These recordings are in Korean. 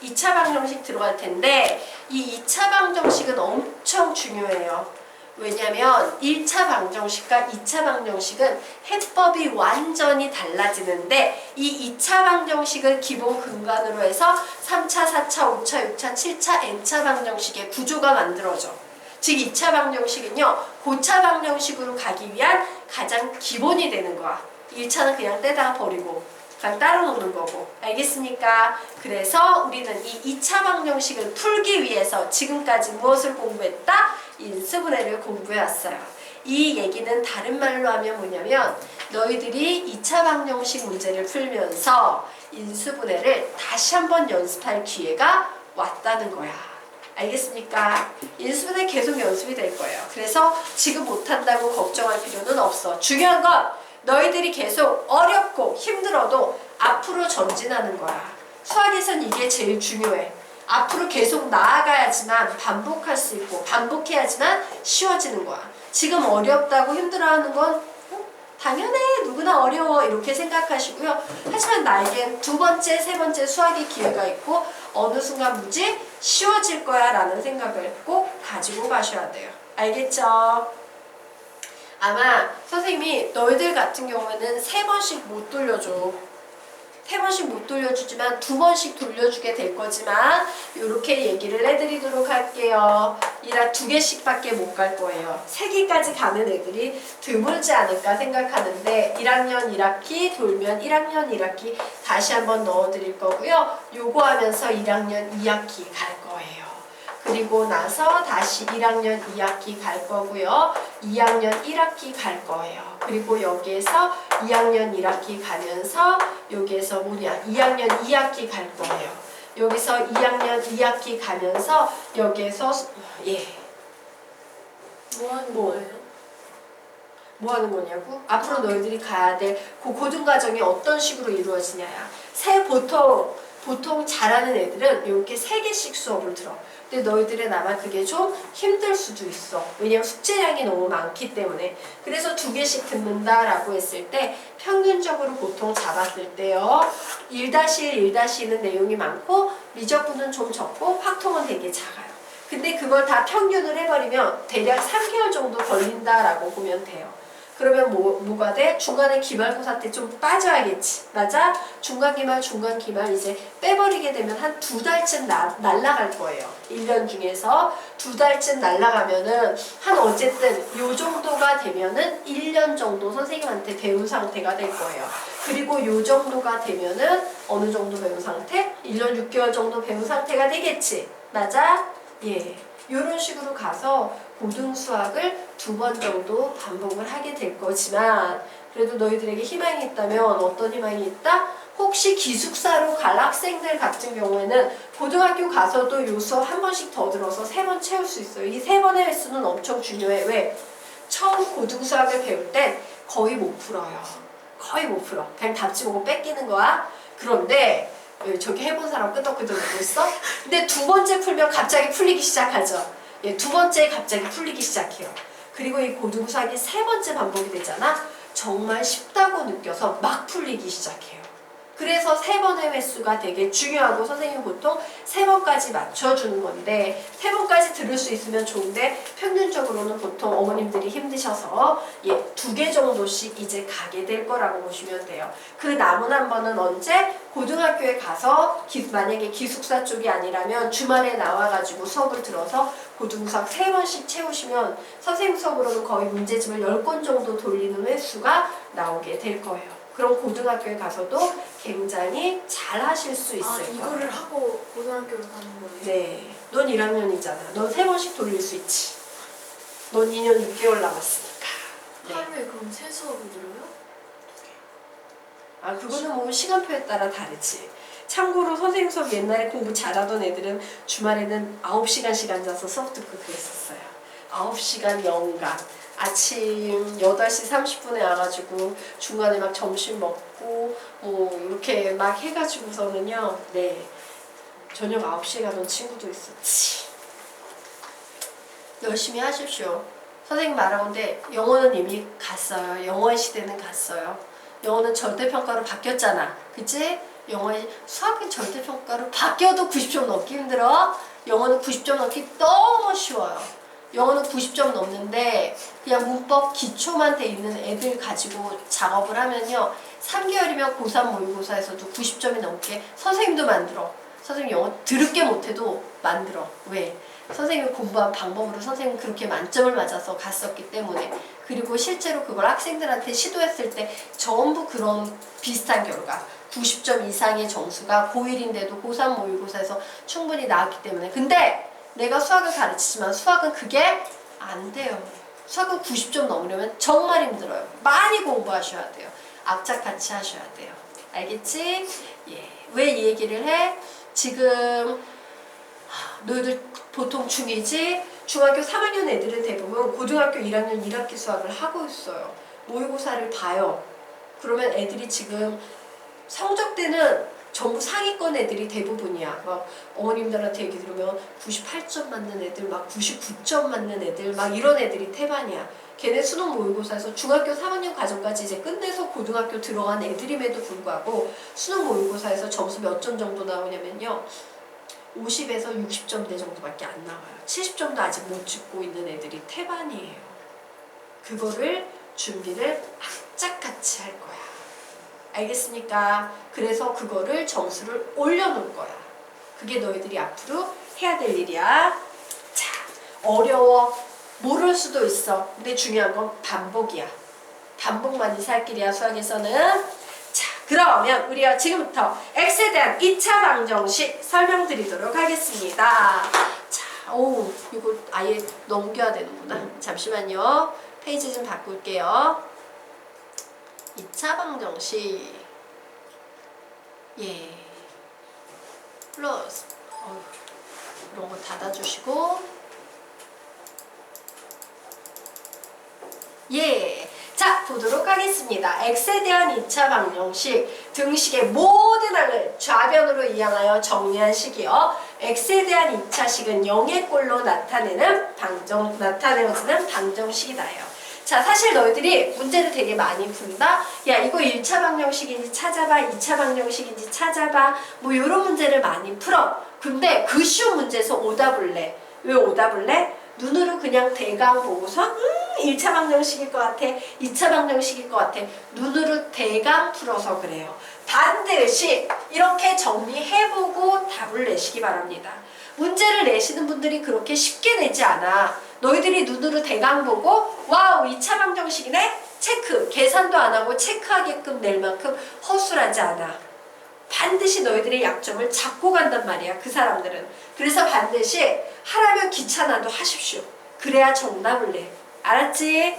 2차 방정식 들어갈 텐데 이 2차 방정식은 엄청 중요해요. 왜냐면 1차 방정식과 2차 방정식은 해법이 완전히 달라지는데 이 2차 방정식을 기본 근간으로 해서 3차, 4차, 5차, 6차, 7차, n차 방정식의 구조가 만들어져. 즉 2차 방정식은요 고차 방정식으로 가기 위한 가장 기본이 되는 거야. 1차는 그냥 떼다가 버리고 그냥 따로 노는 거고. 알겠습니까? 그래서 우리는 이 2차 방정식을 풀기 위해서 지금까지 무엇을 공부했다? 인수분해를 공부해왔어요. 이 얘기는 다른 말로 하면 뭐냐면 너희들이 2차 방정식 문제를 풀면서 인수분해를 다시 한번 연습할 기회가 왔다는 거야. 알겠습니까? 인수분해 계속 연습이 될 거예요. 그래서 지금 못한다고 걱정할 필요는 없어. 중요한 건 너희들이 계속 어렵고 힘들어도 앞으로 전진하는 거야. 수학에선 이게 제일 중요해. 앞으로 계속 나아가야지만 반복할 수 있고 반복해야지만 쉬워지는 거야. 지금 어렵다고 힘들어하는 건 당연해 누구나 어려워 이렇게 생각하시고요. 하지만 나에겐 두 번째, 세 번째 수학의 기회가 있고 어느 순간 무지 쉬워질 거야 라는 생각을 꼭 가지고 가셔야 돼요. 알겠죠? 아마 선생님이 너희들 같은 경우에는 3번씩 못 돌려줘. 3번씩 못 돌려주지만 2번씩 돌려주게 될 거지만 이렇게 얘기를 해드리도록 할게요. 2개씩 밖에 못 갈 거예요. 3개까지 가는 애들이 드물지 않을까 생각하는데 1학년 1학기 돌면 1학년 1학기 다시 한번 넣어드릴 거고요. 요거 하면서 1학년 2학기 갈 거예요. 그리고 나서 다시 1학년 2학기 갈 거고요. 2학년 1학기 갈 거예요. 그리고 여기에서 2학년 1학기 가면서 여기에서 2학년 2학기 갈 거예요. 여기서 2학년 2학기 가면서 여기에서 뭐 하는 거예요? 뭐 하는 거냐고? 앞으로 너희들이 가야 될 그 고등과정이 어떤 식으로 이루어지냐야. 보통 잘하는 애들은 이렇게 3개씩 수업을 들어. 근데 너희들은 아마 그게 좀 힘들 수도 있어. 왜냐면 숙제량이 너무 많기 때문에. 그래서 2개씩 듣는다라고 했을 때 평균적으로 보통 잡았을 때요. 1-1, 1-2는 내용이 많고 미적분은 좀 적고 확통은 되게 작아요. 근데 그걸 다 평균을 해버리면 대략 3개월 정도 걸린다라고 보면 돼요. 그러면 뭐가 돼? 중간에 기말고사 때 좀 빠져야겠지. 맞아? 중간기말, 중간기말 이제 빼버리게 되면 한 2달쯤 날라갈 거예요. 1년 중에서 2달쯤 날라가면은 한 어쨌든 요 정도가 되면은 1년 정도 선생님한테 배운 상태가 될 거예요. 그리고 요 정도가 되면은 어느 정도 배운 상태? 1년 6개월 정도 배운 상태가 되겠지. 맞아? 예. 요런 식으로 가서 고등수학을 2번 정도 반복을 하게 될 거지만 그래도 너희들에게 희망이 있다면 어떤 희망이 있다? 혹시 기숙사로 갈 학생들 같은 경우에는 고등학교 가서도 요 수업 한 번씩 더 들어서 3번 채울 수 있어요. 이 3번의 횟수는 엄청 중요해. 왜? 처음 고등수학을 배울 땐 거의 못 풀어요. 거의 못 풀어. 그냥 답지 보고 뺏기는 거야. 그런데 저기 해본 사람 끄덕끄덕 웃고 있어? 근데 2번째 풀면 갑자기 풀리기 시작하죠. 2번째 갑자기 풀리기 시작해요. 그리고 이 고등수학이 3번째 반복이 되잖아. 정말 쉽다고 느껴서 막 풀리기 시작해요. 그래서 3번의 횟수가 되게 중요하고 선생님이 보통 3번까지 맞춰주는 건데 3번까지 들을 수 있으면 좋은데 평균적으로는 보통 어머님들이 힘드셔서 2개 정도씩 이제 가게 될 거라고 보시면 돼요. 그 남은 한 번은 언제? 고등학교에 가서 만약에 기숙사 쪽이 아니라면 주말에 나와가지고 수업을 들어서 고등수학 3번씩 채우시면 선생님 수업으로는 거의 문제집을 10권 정도 돌리는 횟수가 나오게 될 거예요. 그럼 고등학교에 가서도 굉장히 잘 하실 수 있을 거예요. 이거를 하고 고등학교를 가는 거예요? 네. 넌 1학년이잖아. 넌 3번씩 돌릴 수 있지. 넌 2년 6개월 남았으니까. 네. 하루에 그럼 3수업을 들어요? 아, 그거는 뭐 시간표에 따라 다르지. 참고로 선생님 수업 옛날에 공부 잘하던 애들은 주말에는 9시간씩 앉아서 수업 듣고 그랬었어요. 9시간 연간. 아침 8시 30분에 와가지고 중간에 막 점심 먹고 뭐 이렇게 막 해가지고서는요. 네. 저녁 9시에 가던 친구도 있었지. 열심히 하십시오. 선생님 말하건데 영어는 이미 갔어요. 영어의 시대는 갔어요. 영어는 절대평가로 바뀌었잖아. 그치? 영어의 수학은 절대평가로 바뀌어도 90점 넘기 힘들어. 영어는 90점 넘기 너무 쉬워요. 영어는 90점 넘는데 그냥 문법 기초만 돼 있는 애들 가지고 작업을 하면요. 3개월이면 고3 모의고사에서도 90점이 넘게 선생님도 만들어. 선생님 영어 드럽게 못해도 만들어. 왜? 선생님이 공부한 방법으로 선생님 그렇게 만점을 맞아서 갔었기 때문에. 그리고 실제로 그걸 학생들한테 시도했을 때 전부 그런 비슷한 결과 90점 이상의 점수가 고1인데도 고3 모의고사에서 충분히 나왔기 때문에. 근데 내가 수학을 가르치지만 수학은 그게 안 돼요. 수학은 90점 넘으려면 정말 힘들어요. 많이 공부하셔야 돼요. 악착같이 하셔야 돼요. 알겠지? 예. 왜 이 얘기를 해? 지금 너희들 보통 중2지? 중학교 3학년 애들은 대부분 고등학교 1학년 1학기 수학을 하고 있어요. 모의고사를 봐요. 그러면 애들이 지금 성적대는 전부 상위권 애들이 대부분이야. 막 어머님들한테 얘기 들으면 98점 맞는 애들, 막 99점 맞는 애들, 막 이런 애들이 태반이야. 걔네 수능 모의고사에서 중학교 3학년 과정까지 이제 끝내서 고등학교 들어간 애들임에도 불구하고 수능 모의고사에서 점수 몇 점 정도 나오냐면요. 50에서 60점대 정도밖에 안 나와요. 70점도 아직 못 찍고 있는 애들이 태반이에요. 그거를 준비를 악착같이 할 거야. 알겠습니까? 그래서 그거를 점수를 올려놓을 거야. 그게 너희들이 앞으로 해야 될 일이야. 자, 어려워. 모를 수도 있어. 근데 중요한 건 반복이야. 반복만이 살 길이야, 수학에서는. 자, 그러면 우리가 지금부터 x에 대한 2차 방정식 설명드리도록 하겠습니다. 자, 오, 이거 아예 넘겨야 되는구나. 잠시만요. 페이지 좀 바꿀게요. 2차 방정식. 예. 플러스. 이런 거 닫아주시고. 예. 자, 보도록 하겠습니다. x에 대한 2차 방정식. 등식의 모든 항을 좌변으로 이항하여 정리한 식이요. x에 대한 2차식은 0의 꼴로 나타내어지는 방정식이다요. 자, 사실 너희들이 문제를 되게 많이 푼다. 야, 이거 1차 방정식인지 찾아봐, 2차 방정식인지 찾아봐. 뭐 이런 문제를 많이 풀어. 근데 그 쉬운 문제에서 오답을 내. 왜 오답을 내? 눈으로 그냥 대강 보고서 1차 방정식일 것 같아, 2차 방정식일 것 같아. 눈으로 대강 풀어서 그래요. 반드시 이렇게 정리해보고 답을 내시기 바랍니다. 문제를 내시는 분들이 그렇게 쉽게 내지 않아. 너희들이 눈으로 대강 보고 와우 2차 방정식이네? 체크. 계산도 안 하고 체크하게끔 낼 만큼 허술하지 않아. 반드시 너희들의 약점을 잡고 간단 말이야, 그 사람들은. 그래서 반드시 하라면 귀찮아도 하십시오. 그래야 정답을 내. 알았지?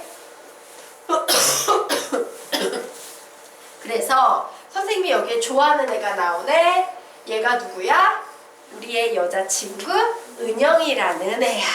그래서 선생님이 여기에 좋아하는 애가 나오네. 얘가 누구야? 우리의 여자친구 은영이라는 애야.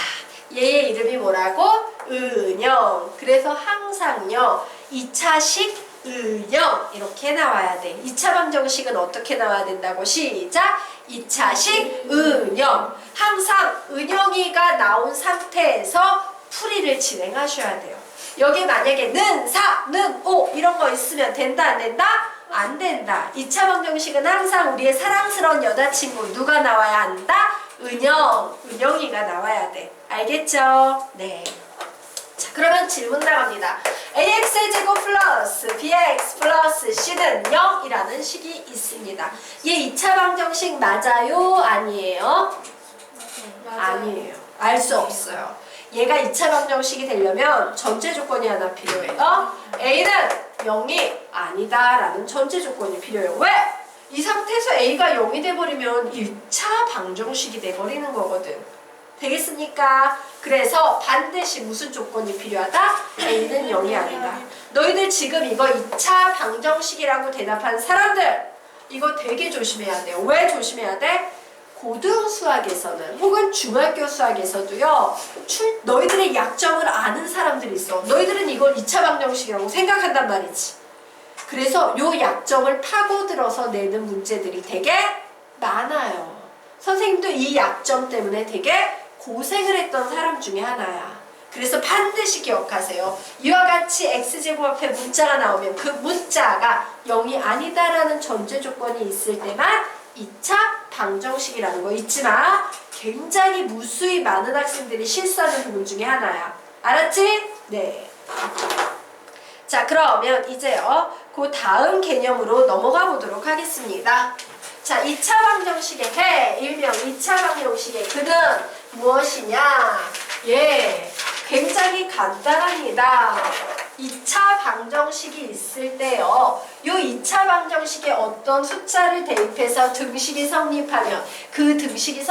얘의 이름이 뭐라고? 은영. 그래서 항상요 2차식 은영 이렇게 나와야 돼. 2차 방정식은 어떻게 나와야 된다고? 시작! 2차식 은영. 항상 은영이가 나온 상태에서 풀이를 진행하셔야 돼요. 여기 만약에 는, 사, 는, 오 이런 거 있으면 된다 안 된다? 안 된다. 2차 방정식은 항상 우리의 사랑스러운 여자친구 누가 나와야 한다? 은영, 은영이가 나와야 돼. 알겠죠? 네. 자, 그러면 질문 나갑니다. ax의 제곱 플러스 bx 플러스 c는 0이라는 식이 있습니다. 얘 2차 방정식 맞아요? 아니에요? 맞아요. 아니에요. 알 수 없어요. 얘가 2차 방정식이 되려면 전제 조건이 하나 필요해요. a는 0이 아니다 라는 전제 조건이 필요해요. 왜? 이 상태에서 a가 0이 돼버리면 1차 방정식이 돼버리는 거거든. 되겠습니까? 그래서 반드시 무슨 조건이 필요하다? a는 0이 아니다. 너희들 지금 이거 2차 방정식이라고 대답한 사람들 이거 되게 조심해야 돼요. 왜 조심해야 돼? 고등 수학에서는 혹은 중학교 수학에서도요 너희들의 약점을 아는 사람들이 있어. 너희들은 이걸 2차 방정식이라고 생각한단 말이지. 그래서 요 약점을 파고들어서 내는 문제들이 되게 많아요. 선생님도 이 약점 때문에 되게 고생을 했던 사람 중에 하나야. 그래서 반드시 기억하세요. 이와 같이 x제곱 앞에 문자가 나오면 그 문자가 0이 아니다라는 전제 조건이 있을 때만 2차 방정식이라는 거 잊지 마. 굉장히 무수히 많은 학생들이 실수하는 부분 중에 하나야. 알았지? 네. 자, 그러면 이제요. 그 다음 개념으로 넘어가 보도록 하겠습니다. 자, 2차 방정식의 해, 일명 2차 방정식의 그는 무엇이냐? 예, 굉장히 간단합니다. 2차 방정식이 있을 때요. 요 2차 방정식에 어떤 숫자를 대입해서 등식이 성립하면 그 등식이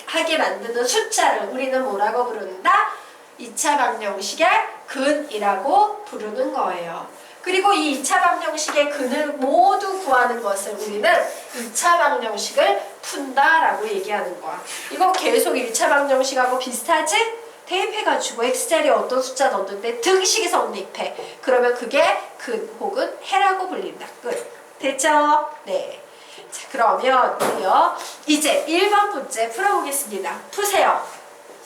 하게 만드는 숫자를 우리는 뭐라고 부른다? 2차 방정식의 근이라고 부르는 거예요. 그리고 이 2차 방정식의 근을 모두 구하는 것을 우리는 2차 방정식을 푼다라고 얘기하는 거야. 이거 계속 1차 방정식하고 비슷하지? 대입해가지고 x자리에 어떤 숫자 넣었는데 등식이 성립해. 그러면 그게 근 혹은 해라고 불린다. 끝. 됐죠? 네. 자, 그러면 우리요. 이제 1번 문제 풀어보겠습니다. 푸세요.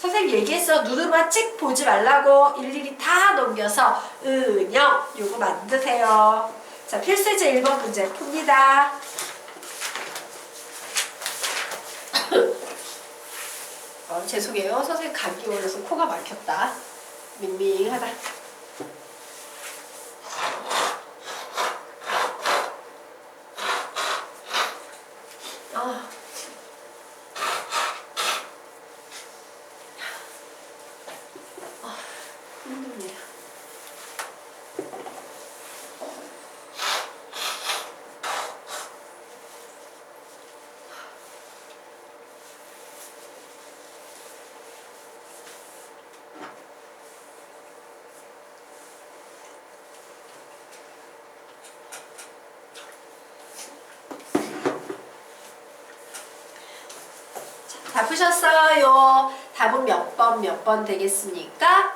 선생님 얘기했어. 눈으로만 찍 보지 말라고 일일이 다 넘겨서 은영 요거 만드세요. 자, 필수제 1번 문제 풉니다. 죄송해요. 선생님 감기 걸려서 코가 막혔다. 밍밍하다. 힘듭니다. 다 푸셨어요? 답은 몇 번 되겠습니까?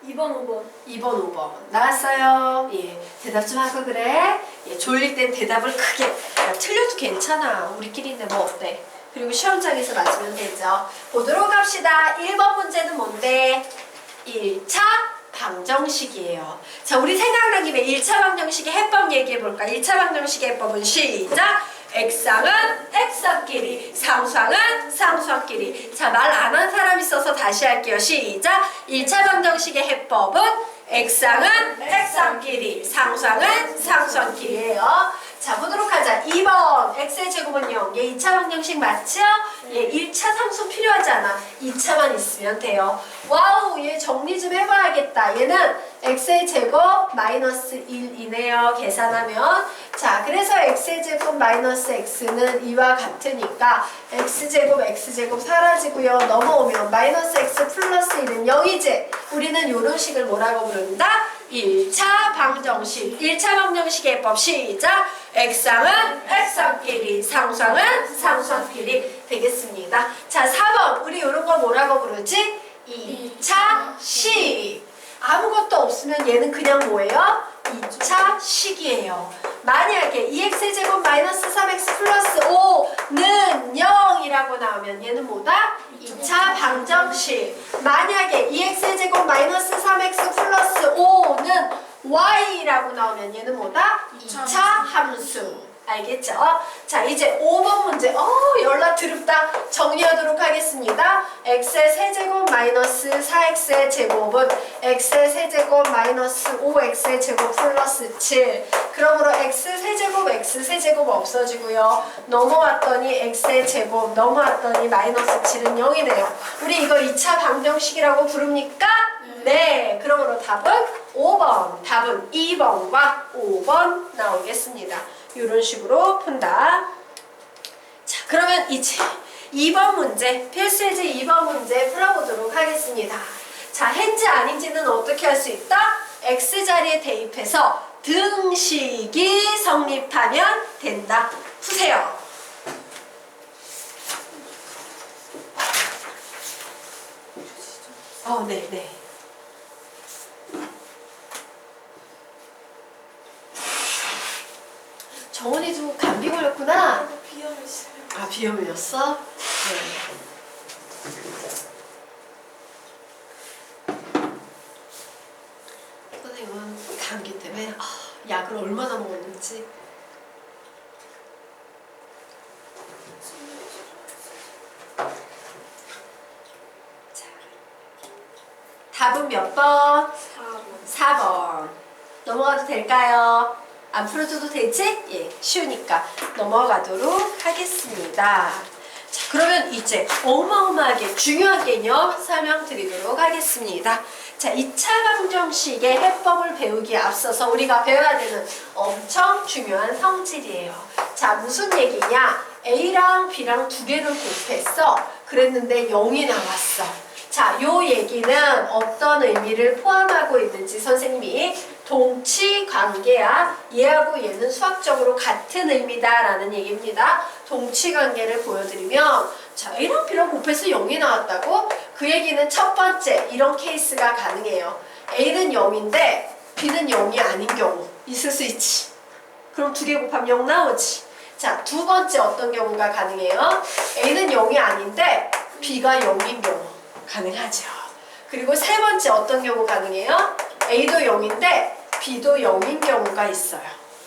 2번, 5번. 2번, 5번. 나왔어요? 예. 대답 좀 하고 그래. 예, 졸릴 땐 대답을 크게. 야, 틀려도 괜찮아. 우리끼리인데 뭐 어때? 그리고 시험장에서 맞으면 되죠. 보도록 합시다. 1번 문제는 뭔데? 1차 방정식이에요. 자, 우리 생각난 김에 1차 방정식의 해법 얘기해볼까? 1차 방정식의 해법은 시작! x항은 x항끼리, 상수항은 상수항끼리. 자, 말 안 한 사람 있어서 다시 할게요. 시작! 1차 방정식의 해법은 x항은 x항끼리, 상수항은 상수항끼리예요. 자, 보도록 하자. 2번 x의 제곱은 0. 얘 2차 방정식 맞죠? 얘 1차 상수 필요하지 않아. 2차만 있으면 돼요. 와우, 얘 정리 좀 해봐야겠다. 얘는 x의 제곱 마이너스 1이네요. 계산하면. 자, 그래서 x의 제곱 마이너스 x는 이와 같으니까 x제곱 사라지고요. 넘어오면 마이너스 x 플러스 1은 0이지. 우리는 이런 식을 뭐라고 부른다? 1차 방정식. 1차 방정식의 해법 시작! x항은 x항끼리, 상수항은 상수항끼리 되겠습니다. 자, 4번. 우리 이런 거 뭐라고 부르지? 2차 식. 아무것도 없으면 얘는 그냥 뭐예요? 2차 식이에요. 만약에 2x의 제곱 마이너스 3x 플러스 5는 0이라고 나오면 얘는 뭐다? 2차 방정식. 만약에 2x의 제곱 마이너스 3x 플러스 5는 y라고 나오면 얘는 뭐다? 2차 함수. 알겠죠? 자, 이제 5번 문제. 연락 드럽다. 정리하도록 하겠습니다. x의 세제곱 마이너스 4x의 제곱은 x의 세제곱 마이너스 5x의 제곱 플러스 7. 그러므로 x 세제곱 없어지고요. 넘어왔더니 x의 제곱, 넘어왔더니 마이너스 7은 0이네요. 우리 이거 2차 방정식이라고 부릅니까? 네. 그러므로 답은 5번. 답은 2번과 5번 나오겠습니다. 이런 식으로 푼다. 자, 그러면 이제 2번 문제, 필수예제 2번 문제 풀어보도록 하겠습니다. 자, 해인지 아닌지는 어떻게 할 수 있다? x자리에 대입해서 등식이 성립하면 된다. 푸세요. 네네. 정원이도 감기 걸렸구나. 비염이 있어요. 아, 비염이었어? 네. 약을 얼마나 먹었는지. 자, 답은 몇 번? 4번. 4번. 넘어가도 될까요? 안 풀어줘도 되지? 예, 쉬우니까 넘어가도록 하겠습니다. 자, 그러면 이제 어마어마하게 중요한 개념 설명드리도록 하겠습니다. 자, 2차 방정식의 해법을 배우기에 앞서서 우리가 배워야 되는 엄청 중요한 성질이에요. 자, 무슨 얘기냐? A랑 B랑 두 개를 곱했어. 그랬는데 0이 나왔어. 자, 요 얘기는 어떤 의미를 포함하고 있는지 선생님이 동치 관계야. 얘하고 얘는 수학적으로 같은 의미다라는 얘기입니다. 동치 관계를 보여드리면 자, A랑 B랑 곱해서 0이 나왔다고? 그 얘기는 첫 번째 이런 케이스가 가능해요. A는 0인데 B는 0이 아닌 경우 있을 수 있지. 그럼 두 개 곱하면 0 나오지. 자, 두 번째 어떤 경우가 가능해요? A는 0이 아닌데 B가 0인 경우 가능하죠. 그리고 세 번째 어떤 경우 가능해요? A도 0인데 B도 0인 경우가 있어요.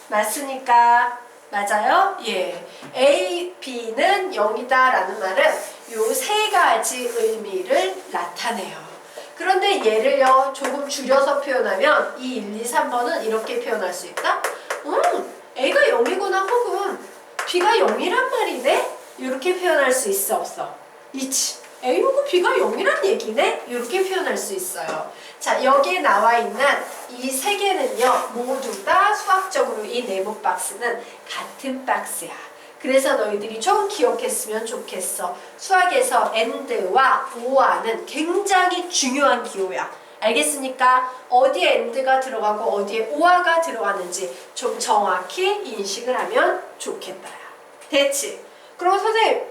맞습니까? 맞아요? 예. A, B는 0이다 라는 말은 요 세 가지 의미를 나타내요. 그런데 얘를요 조금 줄여서 표현하면 이 1, 2, 3번은 이렇게 표현할 수 있다? A가 0이구나 혹은 B가 0이란 말이네? 이렇게 표현할 수 있어 없어? 있지. A 혹은 B가 0이란 얘기네? 이렇게 표현할 수 있어요. 자, 여기에 나와 있는 이 세 개는요 모두 다 수학적으로 이 네모 박스는 같은 박스야. 그래서 너희들이 좀 기억했으면 좋겠어. 수학에서 AND와 OR는 굉장히 중요한 기호야. 알겠습니까? 어디에 AND가 들어가고 어디에 OR가 들어가는지 좀 정확히 인식을 하면 좋겠다. 됐지? 그럼 선생님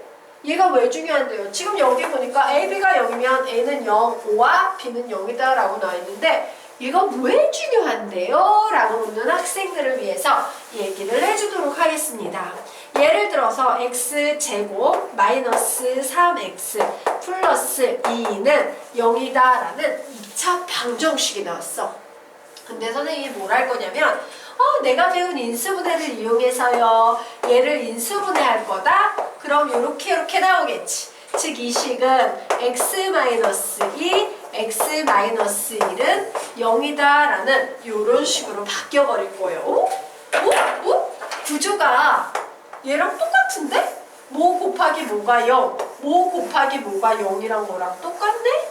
얘가 왜 중요한데요? 지금 여기 보니까 A, B가 0이면 A는 0, O와 B는 0이다 라고 나와 있는데 얘가 왜 중요한데요? 라고 묻는 학생들을 위해서 얘기를 해주도록 하겠습니다. 예를 들어서 x제곱 마이너스 3x 플러스 2는 0이다 라는 2차 방정식이 나왔어. 근데 선생님이 뭘 할 거냐면 내가 배운 인수분해를 이용해서요 얘를 인수분해할 거다? 그럼 이렇게 나오겠지. 즉 이 식은 x-2, x-1은 0이다 라는 이런 식으로 바뀌어버릴 거예요. 구조가 얘랑 똑같은데? 뭐 곱하기 뭐가 0, 뭐 곱하기 뭐가 0이랑 뭐랑 똑같네?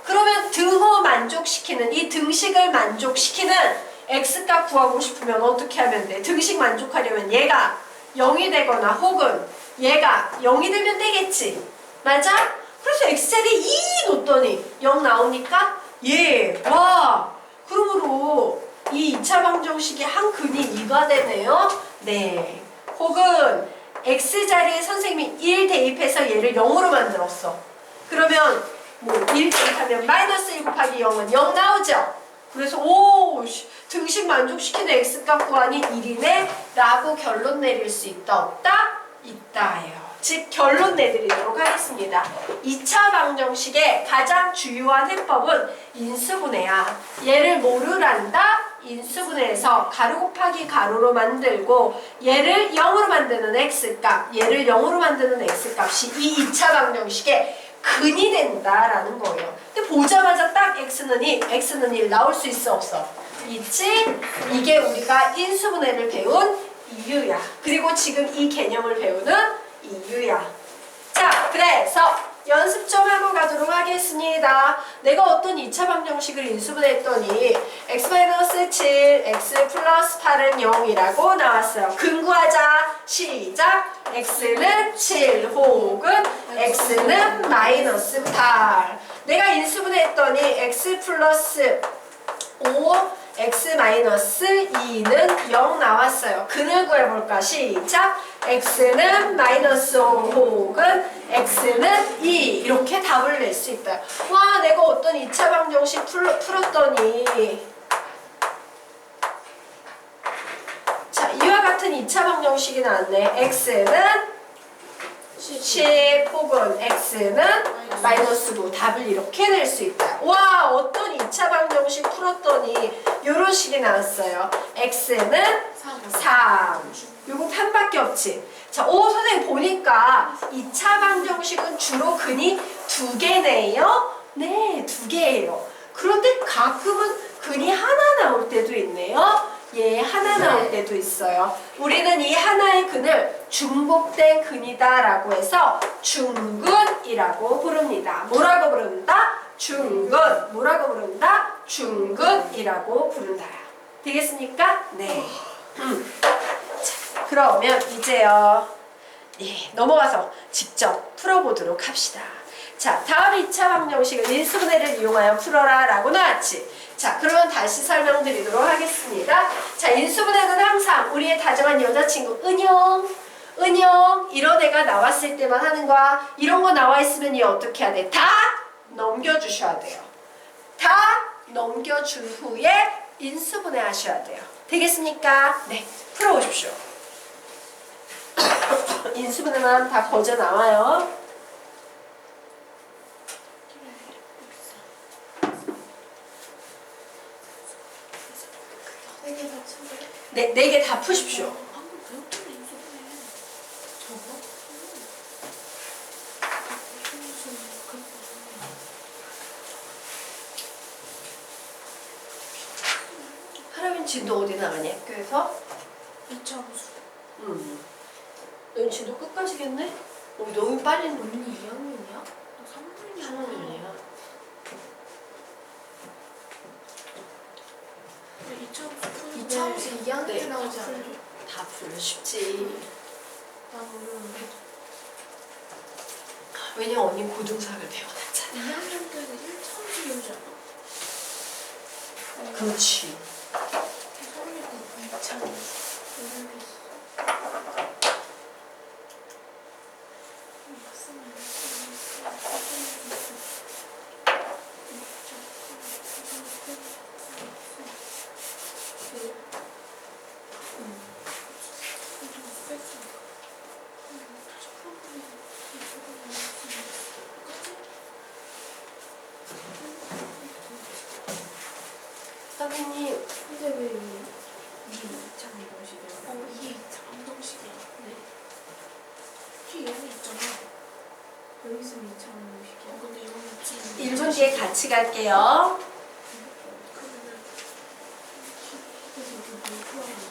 그러면 등호 만족시키는 이 등식을 만족시키는 x값 구하고 싶으면 어떻게 하면 돼? 등식 만족하려면 얘가 0이 되거나 혹은 얘가 0이 되면 되겠지. 맞아? 그래서 x자리에 2 놓더니 0 나오니까 와 그러므로 이 2차 방정식의 한 근이 2가 되네요. 네. 혹은 x자리에 선생님이 1 대입해서 얘를 0으로 만들었어. 그러면 뭐 1 대입하면 마이너스 1 곱하기 0은 0 나오죠? 그래서 등식 만족시키는 x값 구하니 1이네 라고 결론 내릴 수 있다 없다? 있다예요. 즉 결론 내드리도록 하겠습니다. 2차 방정식의 가장 주요한 해법은 인수분해야. 얘를 뭐를 한다? 인수분해해서 가로 곱하기 가로로 만들고 얘를 0으로 만드는 x값, 얘를 0으로 만드는 x값이 이 2차 방정식의 근이 된다라는 거예요. 근데 보자마자 딱 x는 2, x는 1 나올 수 있어 없어? 있지? 이게 우리가 인수분해를 배운 이유야. 그리고 지금 이 개념을 배우는 이유야. 자, 그래서 연습 좀 하고 가도록 하겠습니다. 내가 어떤 2차 방정식을 인수분해했더니 x-7, x 플러스 8은 0이라고 나왔어요. 근구하자. 시작. x는 7 혹은 x는 마이너스 8. 내가 인수분해했더니 x 플러스 5, x 마이너스 2는 0 나왔어요. 근을 구해볼까? 시작! x는 마이너스 5 혹은 x는 2 이렇게 답을 낼 수 있다. 와 내가 어떤 2차 방정식 풀었더니 자 이와 같은 2차 방정식이 나왔네. x는 10 혹은 x는 마이너스 9. 답을 이렇게 낼 수 있다. 와, 어떤 2차 방정식 풀었더니 이런 식이 나왔어요. x는 3. 요거 판밖에 없지. 자, 오, 선생님 보니까 2차 방정식은 주로 근이 2개네요. 네, 2개예요. 그런데 가끔은 근이 하나 나올 때도 있네요. 예, 하나 나올 때도 있어요. 우리는 이 하나의 근을 중복된 근이다 라고 해서 중근이라고 부릅니다. 뭐라고 부른다? 중근. 뭐라고 부른다? 중근이라고 부른다. 되겠습니까? 네. 자, 그러면 이제요. 예, 넘어가서 직접 풀어보도록 합시다. 자, 다음 2차 방정식은 인수분해를 이용하여 풀어라 라고 나왔지. 자, 그러면 다시 설명드리도록 하겠습니다. 자, 인수분해는 항상 우리의 다정한 여자친구 은영 이런 애가 나왔을 때만 하는 거야. 이런 거 나와 있으면 얘 어떻게 해야 돼? 다 넘겨주셔야 돼요. 다 넘겨준 후에 인수분해 하셔야 돼요. 되겠습니까? 네, 풀어보십시오. 인수분해만 다 거저 나와요. 네, 4개 다 푸십시오. 하라면 진도 어디 나가냐? 학교에서? 이창수. 넌 진도 끝까지겠네? 너무 빨리 언니 2학년이야? 너 3학년이야? 3학년이야. 이창수 2학년 때 네. 나오지 않아요? 다 풀려 쉽지. 난 모르는데. 왜냐면 언니 고등사학을 배워놨잖아. 2학년 때는 1차원씩 배우지 않아? 그렇지. 3학년 때는 2차원. 모르겠어. 선생님, 근데 왜 이게 2차 방정식이야? 이게 2차 방정식이야. 네. 뒤에 여기 있잖아. 여기 있으면 2차 방정식이야. 근데 이거는 1분 뒤에 같이 갈게요. 그러면 그래서 이게 뭘 구하는